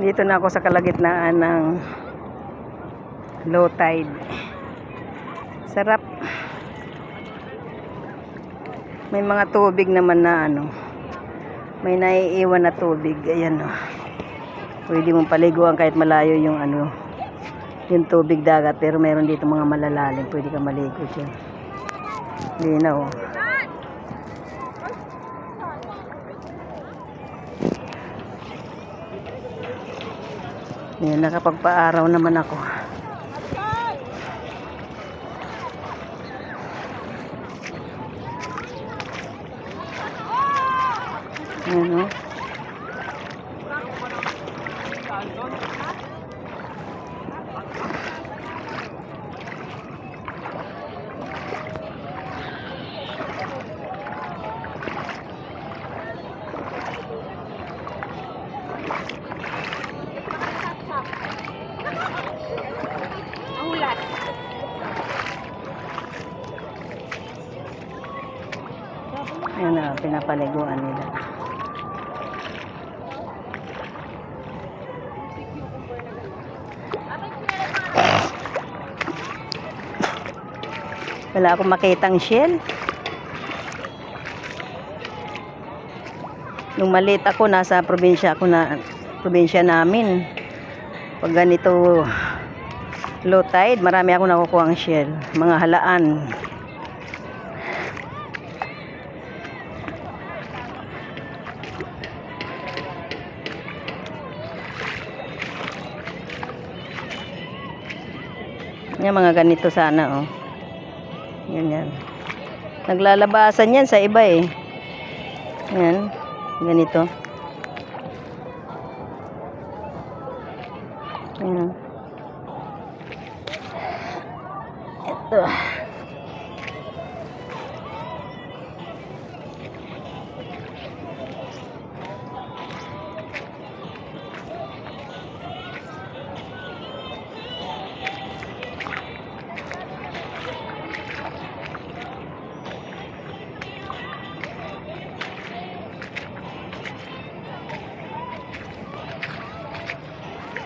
Dito na ako sa kalagitnaan ng low tide. Sarap. May mga tubig naman na may naiiwan na tubig. Ayan o. Pwede mong paliguan kahit malayo yung yung tubig dagat. Pero meron dito mga malalalim. Pwede ka maligo dyan. Linaw o. Ayan, nakapagpa-araw naman ako. Ayan o. Ayan na, pinapaliguan nila. Wala akong makitang shell. Nung maliit ako, nasa probinsya namin. Pag ganito low tide, marami akong nakukuha ang shell. Mga halaan. Yan, mga ganito sana, oh. Yan. Naglalabasan yan sa iba, eh. Yan. Ganito. Yan. Ito.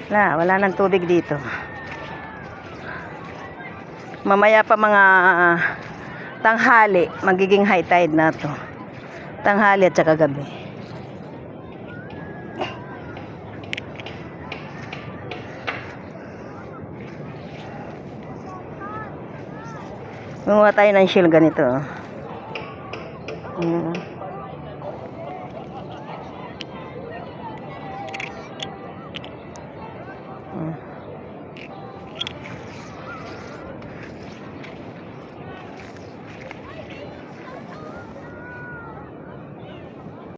Wala nang tubig dito. Mamaya pa mga tanghali, magiging high tide na to. Tanghali at saka gabi. Gumawa tayo ng shell ganito.